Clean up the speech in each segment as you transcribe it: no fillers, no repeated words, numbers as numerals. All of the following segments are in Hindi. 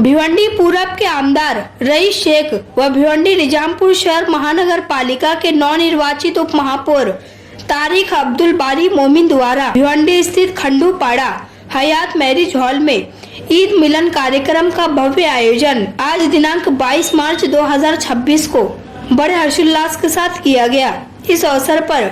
भिवंडी पूरब के आमदार रईस शेख व भिवंडी निजामपुर शहर महानगर पालिका के नवनिर्वाचित उप महापौर तारिक अब्दुल बारी मोमिन द्वारा भिवंडी स्थित खंडूपाड़ा हयात मैरिज हॉल में ईद मिलन कार्यक्रम का भव्य आयोजन आज दिनांक 22 मार्च 2026 को बड़े हर्षोल्लास के साथ किया गया। इस अवसर पर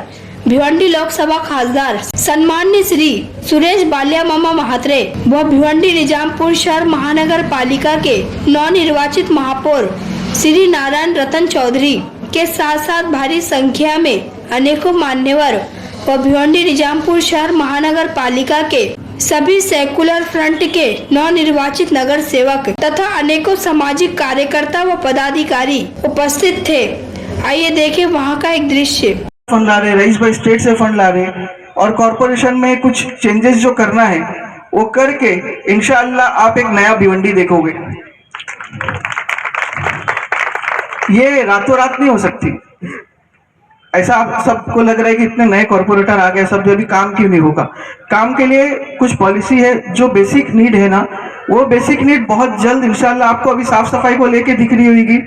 भिवंडी लोकसभा खासदार सम्मान्य श्री सुरेश बालिया मामा महात्रे व भिवंडी निजामपुर शहर महानगर पालिका के नवनिर्वाचित महापौर श्री नारायण रतन चौधरी के साथ साथ भारी संख्या में अनेकों मान्यवर व भिवंडी निजामपुर शहर महानगर पालिका के सभी सेकुलर फ्रंट के नवनिर्वाचित नगर सेवक तथा अनेकों सामाजिक कार्यकर्ता व पदाधिकारी उपस्थित थे। आइए देखें वहां का एक दृश्य। फंड ला रहे, रईस भाई स्टेट से फंड ला रहे और कॉर्पोरेशन में कुछ चेंजेस जो करना है वो करके इंशाअल्लाह आप एक नया भिवंडी देखोगे। ये रातों रात नहीं हो सकती। ऐसा आप सबको लग रहा है कि इतने नए कॉर्पोरेटर आ गए, सब जो भी काम क्यों नहीं होगा। काम के लिए कुछ पॉलिसी है, जो बेसिक नीड है ना, वो बेसिक नीड बहुत जल्द इंशाअल्लाह आपको अभी साफ सफाई को लेके दिख रही होगी।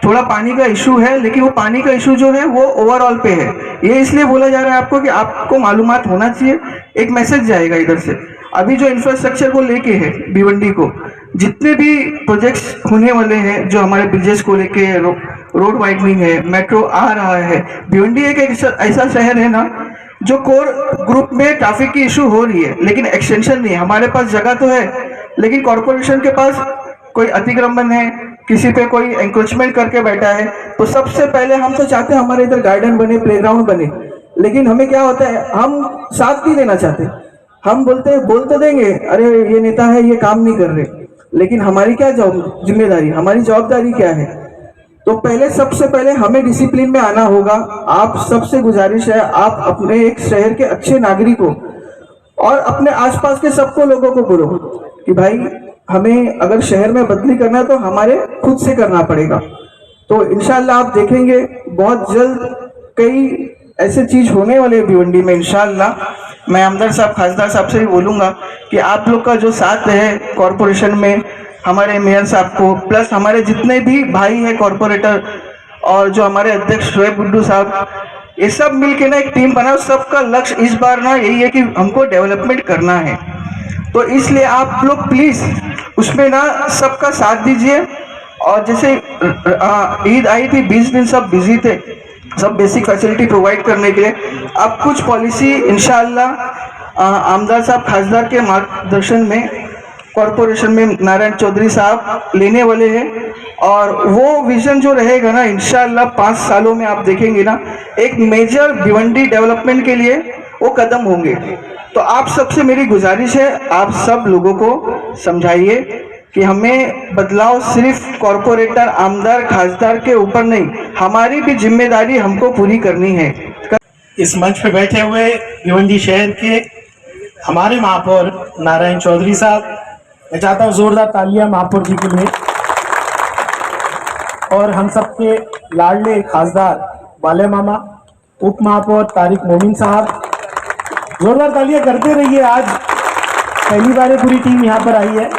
थोड़ा पानी का इशू है, लेकिन वो पानी का इशू जो है वो ओवरऑल पे है। ये इसलिए बोला जा रहा है आपको कि आपको मालूमात होना चाहिए, एक मैसेज जाएगा इधर से। अभी जो इंफ्रास्ट्रक्चर को लेके है भिवंडी को, जितने भी प्रोजेक्ट्स होने वाले हैं, जो हमारे ब्रिजेस को लेके, रोड वाइडनिंग है, मेट्रो आ रहा है। भिवंडी एक ऐसा शहर है ना जो कोर ग्रुप में ट्रैफिक की इशू हो रही है, लेकिन एक्सटेंशन नहीं है। हमारे पास जगह तो है, लेकिन कॉर्पोरेशन के पास कोई अतिक्रमण है, किसी पे कोई एंक्रोचमेंट करके बैठा है। तो सबसे पहले हम तो चाहते हैं हमारे इधर गार्डन बने, प्लेग्राउंड बने, लेकिन हमें क्या होता है, हम साथ नहीं देना चाहते। हम बोल तो देंगे, अरे ये नेता है, ये काम नहीं कर रहे, लेकिन हमारी क्या जिम्मेदारी, हमारी जवाबदारी क्या है। तो पहले सबसे पहले हमें डिसिप्लिन में आना होगा। आप सबसे गुजारिश है, आप अपने एक शहर के अच्छे नागरिक हो और अपने आसपास के सबको लोगों को बोलो कि भाई हमें अगर शहर में बदली करना है तो हमारे खुद से करना पड़ेगा। तो इंशाल्लाह आप देखेंगे बहुत जल्द कई ऐसे चीज होने वाले भिवंडी में इंशाल्लाह। मैं आमदार साहब, खासदार साहब से भी बोलूंगा कि आप लोग का जो साथ है कॉर्पोरेशन में, हमारे मेयर साहब को, प्लस हमारे जितने भी भाई हैं कॉर्पोरेटर और जो हमारे अध्यक्ष शोएब गुड्डू साहब, ये सब मिलके ना एक टीम बनाओ। सबका लक्ष्य इस बार ना यही है कि हमको डेवलपमेंट करना है। तो इसलिए आप लोग प्लीज उसमें ना सबका साथ दीजिए। और जैसे ईद आई थी, 20 दिन सब बिजी थे, सब बेसिक फैसिलिटी प्रोवाइड करने के लिए। अब कुछ पॉलिसी इंशाअल्लाह आमदार साहब, खासदार के मार्गदर्शन में कॉर्पोरेशन में नारायण चौधरी साहब लेने वाले हैं। और वो विजन जो रहेगा ना, इंशाअल्लाह 5 सालों में आप देखेंगे ना एक मेजर भिवंडी डेवलपमेंट के लिए वो कदम होंगे। तो आप सबसे मेरी गुजारिश है, आप सब लोगों को समझाइए कि हमें बदलाव सिर्फ कॉर्पोरेटर, आमदार, खासदार के ऊपर नहीं, हमारी भी जिम्मेदारी हमको पूरी करनी है। इस मंच पे बैठे हुए भिवंडी शहर के हमारे महापौर नारायण चौधरी साहब, मैं चाहता हूँ जोरदार तालियां महापौर जी के लिए। और हम सबके लाडले खासदार बाले मामा, उप महापौर तारिक मोमिन साहब, जोरदार तालियां करते रहिए। आज पहली बार पूरी टीम यहाँ पर आई है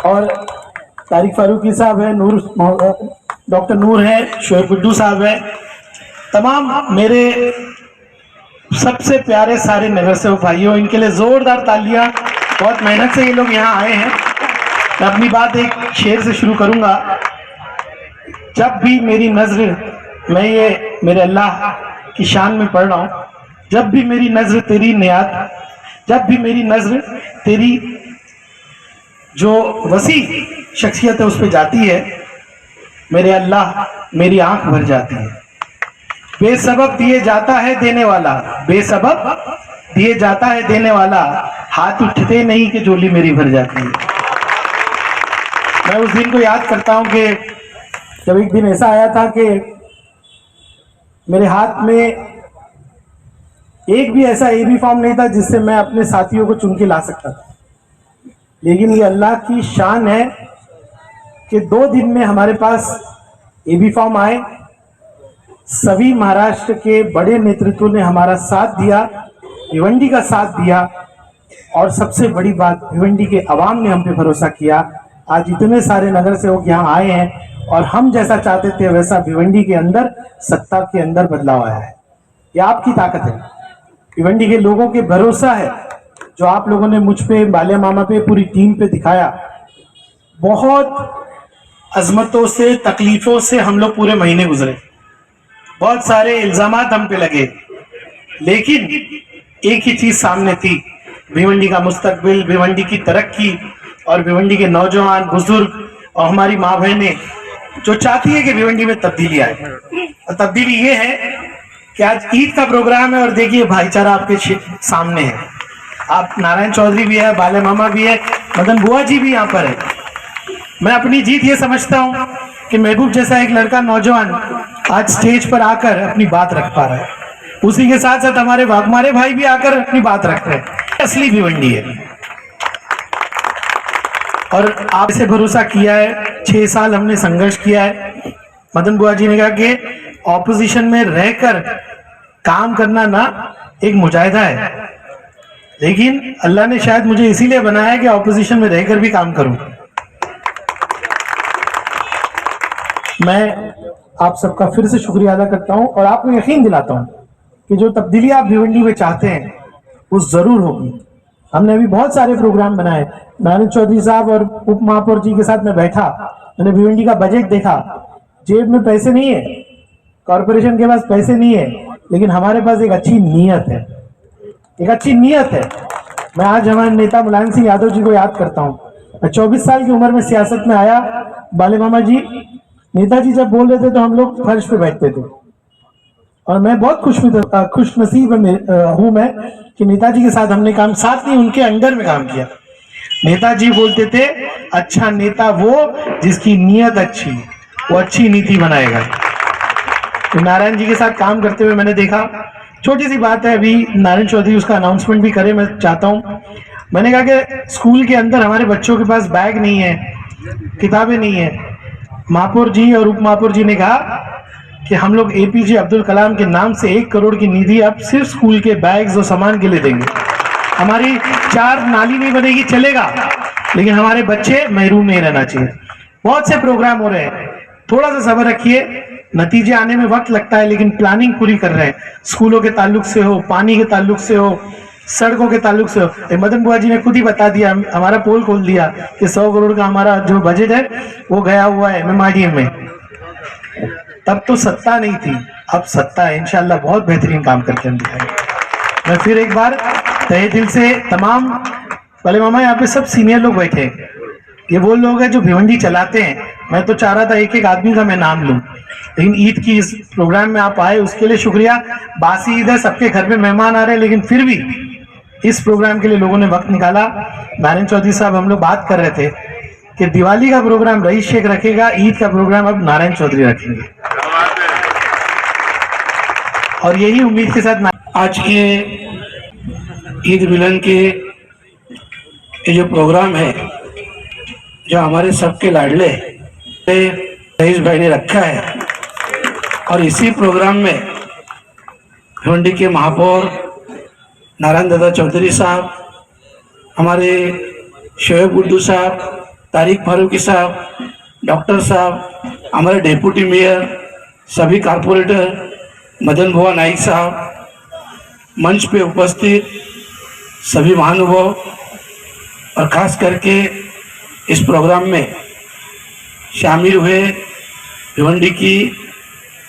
और तारिक फारूकी साहब है, डॉक्टर नूर है, शोएब गुड्डू साहब है, तमाम मेरे सबसे प्यारे सारे नगर सेवक भाइयों, इनके लिए जोरदार तालियां। बहुत मेहनत से ये लोग यहाँ आए हैं। मैं अपनी बात एक शेर से शुरू करूंगा। जब भी मेरी नजर, मैं ये मेरे अल्लाह की शान में पढ़ रहा हूँ, जब भी मेरी नजर तेरी नियात, जब भी मेरी नजर तेरी जो वसी शख्सियत है उस पर जाती है, मेरे अल्लाह मेरी आंख भर जाती है। बेसबब दिए जाता है देने वाला, बेसबब दिए जाता है देने वाला, हाथ उठते नहीं कि झोली मेरी भर जाती है। मैं उस दिन को याद करता हूं कि जब एक दिन ऐसा आया था कि मेरे हाथ में एक भी ऐसा एबी फॉर्म नहीं था जिससे मैं अपने साथियों को चुन के ला सकता था। लेकिन ये अल्लाह की शान है कि 2 दिन में हमारे पास एबी फॉर्म आए। सभी महाराष्ट्र के बड़े नेतृत्व ने हमारा साथ दिया, भिवंडी का साथ दिया और सबसे बड़ी बात, भिवंडी के अवाम ने हम पे भरोसा किया आज इतने सारे नगर सेवक यहाँ आए हैं और हम जैसा चाहते थे वैसा भिवंडी के अंदर सत्ता के अंदर बदलाव आया है। ये आपकी ताकत है, भिवंडी के लोगों के भरोसा है जो आप लोगों ने मुझ पे, बालिया मामा पे, पूरी टीम पे दिखाया। बहुत अजमतों से, तकलीफों से हम लोग पूरे महीने गुजरे, बहुत सारे इल्जामात हम पे लगे, लेकिन एक ही चीज सामने थी, भिवंडी का मुस्तकबिल, भिवंडी की तरक्की और भिवंडी के नौजवान, बुजुर्ग और हमारी माँ बहनें जो चाहती है कि भिवंडी में तब्दीली आए। और तब्दीली ये है कि आज ईद का प्रोग्राम है और देखिए भाईचारा आपके सामने है। आप नारायण चौधरी भी है, बाले मामा भी है, मदन बुआ जी भी यहाँ पर है। मैं अपनी जीत ये समझता हूँ कि महबूब जैसा एक लड़का, नौजवान आज स्टेज पर आकर अपनी बात रख पा रहा है। उसी के साथ साथ हमारे वाघमारे भाई भी आकर अपनी बात रख रहे हैं। असली भिवंडी है और आपसे भरोसा किया है। 6 साल हमने संघर्ष किया है। मदन बुआ जी ने कहा कि ऑपोजिशन में रहकर काम करना ना एक मुजाहिदा है, लेकिन अल्लाह ने शायद मुझे इसीलिए बनाया कि ऑपोजिशन में रहकर भी काम करूं। मैं आप सबका फिर से शुक्रिया अदा करता हूं और आपको यकीन दिलाता हूं कि जो तब्दीली आप भिवंडी में चाहते हैं वो जरूर होगी। हमने अभी बहुत सारे प्रोग्राम बनाए। नारायण चौधरी साहब और उप महापौर जी के साथ मैं बैठा, मैंने भिवंडी का बजट देखा। जेब में पैसे नहीं है, कॉरपोरेशन के पास पैसे नहीं है, लेकिन हमारे पास एक अच्छी नीयत है, एक अच्छी नीयत है। मैं आज हमारे नेता मुलायम सिंह यादव जी को याद करता हूँ। मैं 24 साल की उम्र में सियासत में आया। बाले मामा जी, नेताजी जब बोल रहे थे तो हम लोग फर्श पे बैठते थे और मैं बहुत खुशनसीब हूं मैं कि नेताजी के साथ हमने काम, साथ नहीं उनके अंडर में काम किया। नेताजी बोलते थे, अच्छा नेता वो जिसकी नीयत अच्छी, वो अच्छी नीति बनाएगा। तो नारायण जी के साथ काम करते हुए मैंने देखा, छोटी सी बात है, अभी नारायण चौधरी उसका अनाउंसमेंट भी करे, मैं चाहता हूँ। मैंने कहा कि स्कूल के अंदर हमारे बच्चों के पास बैग नहीं है, किताबें नहीं है। महापौर जी और उप महापौर जी ने कहा कि हम लोग APJ अब्दुल कलाम के नाम से 1 करोड़ की निधि अब सिर्फ स्कूल के बैग्स और सामान के लिए देंगे। हमारी 4 नाली नहीं बनेगी चलेगा, लेकिन हमारे बच्चे महरूम नहीं रहना चाहिए। बहुत से प्रोग्राम हो रहे हैं, थोड़ा सा सब्र रखिए, नतीजे आने में वक्त लगता है, लेकिन प्लानिंग पूरी कर रहे हैं। स्कूलों के ताल्लुक से हो, पानी के ताल्लुक से हो, सड़कों के ताल्लुक से हो। मदन बुआ जी ने खुद ही बता दिया, हमारा पोल खोल दिया कि 100 करोड़ का हमारा जो बजट है वो गया हुआ है MMRDM में। तब तो सत्ता नहीं थी, अब सत्ता है। इंशाल्लाह बहुत बेहतरीन काम करके हम दिखाएंगे। मैं फिर एक बार तहे दिल से तमाम भले मामा, यहाँ पे सब सीनियर लोग बैठे हैं, ये वो लोग हैं जो भिवंडी चलाते हैं। मैं तो चाह रहा था एक एक आदमी का मैं नाम लूं, लेकिन ईद की इस प्रोग्राम में आप आए उसके लिए शुक्रिया। बासी ईद है, सबके घर में मेहमान आ रहे हैं, लेकिन फिर भी इस प्रोग्राम के लिए लोगों ने वक्त निकाला। नारायण चौधरी साहब, हम लोग बात कर रहे थे कि दिवाली का प्रोग्राम रईस शेख रखेगा, ईद का प्रोग्राम अब नारायण चौधरी रखेंगे, और यही उम्मीद के साथ आज के ईद मिलन के ये जो प्रोग्राम है, जो हमारे सबके लाडले रईस भाई ने रखा है, और इसी प्रोग्राम में भिवंडी के महापौर नारायण दादा चौधरी साहब, हमारे शोएब उर्दू साहब, तारिक फारूकी साहब, डॉक्टर साहब, हमारे डेप्यूटी मेयर, सभी कारपोरेटर, मदन बुआ नाइक साहब, मंच पे उपस्थित सभी महानुभाव, और खास करके इस प्रोग्राम में शामिल हुए भिवंडी की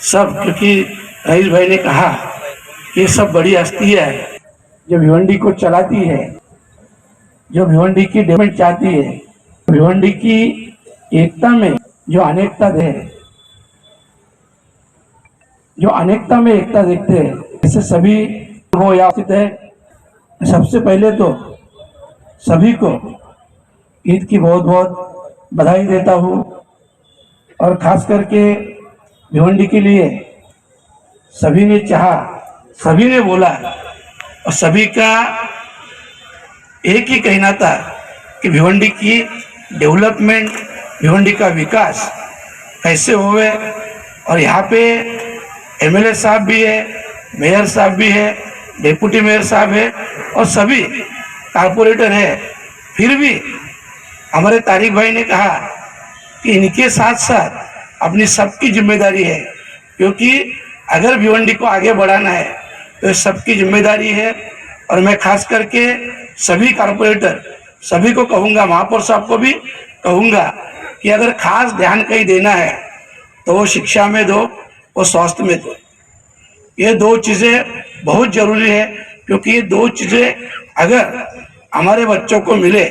सब, क्योंकि रईस भाई ने कहा कि ये सब बड़ी हस्ती है जो भिवंडी को चलाती है, जो भिवंडी की डेवलपमेंट चाहती है, भिवंडी की एकता में जो अनेकता है, जो अनेकता में एकता देखते हैं, ऐसे सभी वो याद है। सबसे पहले तो सभी को ईद की बहुत बहुत बधाई देता हूँ, और खास करके भिवंडी के लिए सभी ने चाहा, सभी ने बोला, और सभी का एक ही कहना था कि भिवंडी की डेवलपमेंट, भिवंडी का विकास कैसे होवे। और यहाँ पे MLA साहब भी है, मेयर साहब भी है, डेप्यूटी मेयर साहब है, और सभी कारपोरेटर है। फिर भी हमारे तारिक भाई ने कहा कि इनके साथ साथ अपनी सबकी जिम्मेदारी है, क्योंकि अगर भिवंडी को आगे बढ़ाना है तो ये सबकी जिम्मेदारी है। और मैं खास करके सभी कारपोरेटर, सभी को कहूँगा, महापौर साहब को भी कहूँगा कि अगर खास ध्यान कहीं देना है तो वो शिक्षा में दो, वो स्वास्थ्य में दो। ये दो चीज़ें बहुत ज़रूरी है, क्योंकि ये दो चीज़ें अगर हमारे बच्चों को मिले,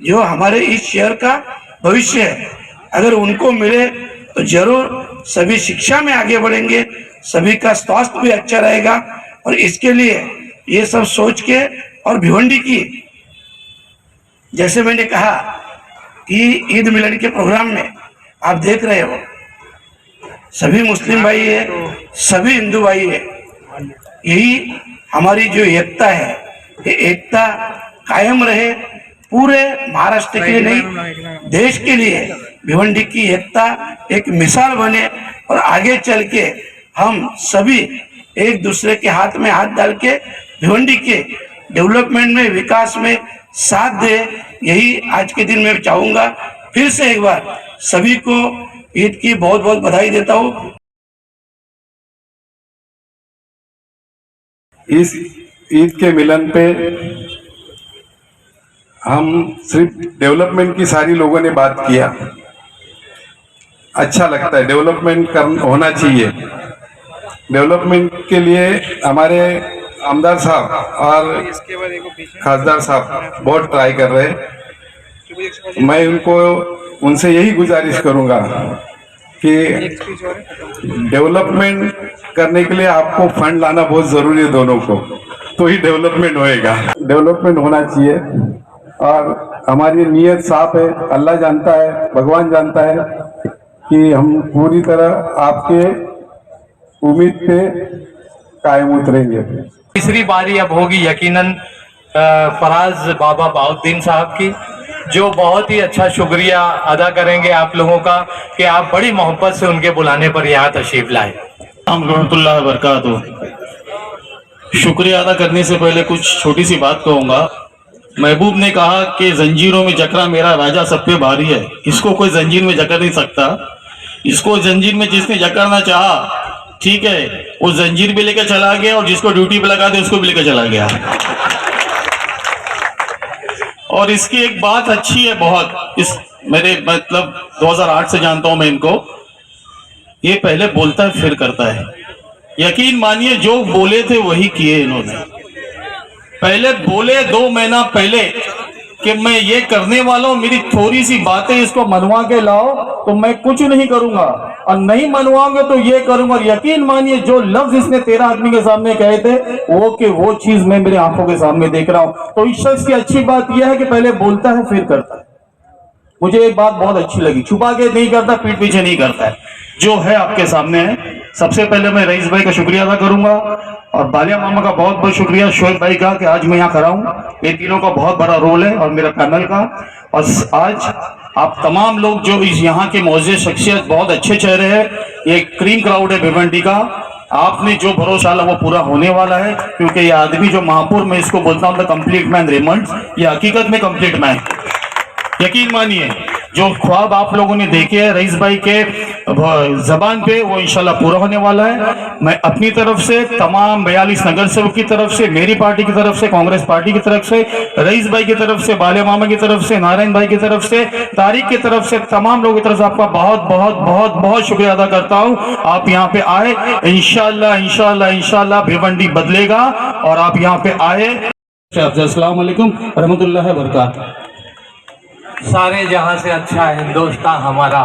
जो हमारे इस शहर का भविष्य है, अगर उनको मिले तो जरूर सभी शिक्षा में आगे बढ़ेंगे, सभी का स्वास्थ्य भी अच्छा रहेगा। और इसके लिए ये सब सोच के, और भिवंडी की, जैसे मैंने कहा कि ईद मिलन के प्रोग्राम में आप देख रहे हो सभी मुस्लिम भाई है, सभी हिंदू भाई है। यही हमारी जो एकता है, ये एकता कायम रहे, पूरे महाराष्ट्र के लिए नहीं, देश के लिए भिवंडी की एकता एक मिसाल बने, और आगे चल के हम सभी एक दूसरे के हाथ में हाथ डाल के भिवंडी के डेवलपमेंट में, विकास में साथ दे। यही आज के दिन मैं चाहूँगा। फिर से एक बार सभी को ईद की बहुत बहुत बधाई देता हूँ। इस ईद के मिलन पे हम सिर्फ डेवलपमेंट की सारी लोगों ने बात किया, अच्छा लगता है, डेवलपमेंट होना चाहिए। डेवलपमेंट के लिए हमारे आमदार साहब और खासदार साहब बहुत ट्राई कर रहे हैं। मैं उनसे यही गुजारिश करूंगा कि डेवलपमेंट करने के लिए आपको फंड लाना बहुत जरूरी है, दोनों को, तो ही डेवलपमेंट होएगा। डेवलपमेंट होना चाहिए और हमारी नीयत साफ है। अल्लाह जानता है, भगवान जानता है कि हम पूरी तरह आपके उम्मीद पे कायम उतरेंगे। तीसरी बारी अब होगी यकीनन फराज बाबा बाउद्दीन साहब की, जो बहुत ही अच्छा शुक्रिया अदा करेंगे आप लोगों का कि आप बड़ी मोहब्बत से उनके बुलाने पर यहाँ तशरीफ लाए। रहमतुल्लाह बरकातहू। शुक्रिया अदा करने से पहले कुछ छोटी सी बात कहूँगा। महबूब ने कहा कि जंजीरों में जकड़ा मेरा राजा सब पे भारी है। इसको कोई जंजीर में जकड़ नहीं सकता। इसको जंजीर में जिसने जकड़ना चाहा, ठीक है, वो जंजीर भी लेकर चला गया, और जिसको ड्यूटी पे लगा दे उसको भी लेकर चला गया। और इसकी एक बात अच्छी है बहुत, इस मेरे मतलब 2008 से जानता हूं मैं इनको, ये पहले बोलता है फिर करता है। यकीन मानिए जो बोले थे वही किए इन्होंने। पहले बोले 2 महीना पहले कि मैं ये करने वाला हूं, मेरी थोड़ी सी बातें इसको मनवा के लाओ तो मैं कुछ नहीं करूंगा, और नहीं मनवाओगे तो ये करूंगा। और यकीन मानिए जो लफ्ज इसने 13 आदमी के सामने कहे थे वो चीज मैं मेरे आंखों के सामने देख रहा हूं। तो इस शख्स की अच्छी बात यह है कि पहले बोलता है फिर करता है। मुझे एक बात बहुत अच्छी लगी, छुपा के नहीं करता, पीठ पीछे नहीं करता है, जो है आपके सामने है। सबसे पहले मैं रईस भाई का शुक्रिया अदा करूंगा, और बालिया मामा का बहुत बहुत शुक्रिया, शोएब भाई का, कि आज मैं यहाँ खड़ा हूँ। ये तीनों का बहुत बड़ा रोल है, और मेरा पैनल का। और आज आप तमाम लोग जो इस यहाँ के मौजूद शख्सियत, बहुत अच्छे चेहरे हैं, ये क्रीम क्राउड है भिवंडी का। आपने जो भरोसा डाला वो पूरा होने वाला है, क्योंकि ये आदमी जो महापुर में इसको बोलता हूँ कंप्लीट मैन रेमंड, ये हकीकत में कंप्लीट मैन। यकीन मानिए जो ख्वाब आप लोगों ने देखे हैं रईस भाई के जबान पे, वो इंशाल्लाह पूरा होने वाला है। मैं अपनी तरफ से, तमाम 42 नगर सेवक की तरफ से, मेरी पार्टी की तरफ से, कांग्रेस पार्टी की तरफ से, रईस भाई की तरफ से, बालिया मामा की तरफ से, नारायण भाई की तरफ से, तारिक की तरफ से, तमाम लोगों की तरफ से आपका बहुत बहुत बहुत बहुत शुक्रिया अदा करता हूँ। आप यहाँ पे आए, इंशाल्लाह इंशाल्लाह इंशाल्लाह भिवंडी बदलेगा, और आप यहाँ पे आए। अस्सलाम वालेकुम रहमतुल्लाहि व बरकातहू। सारे जहां से अच्छा हिंदुस्तान हमारा।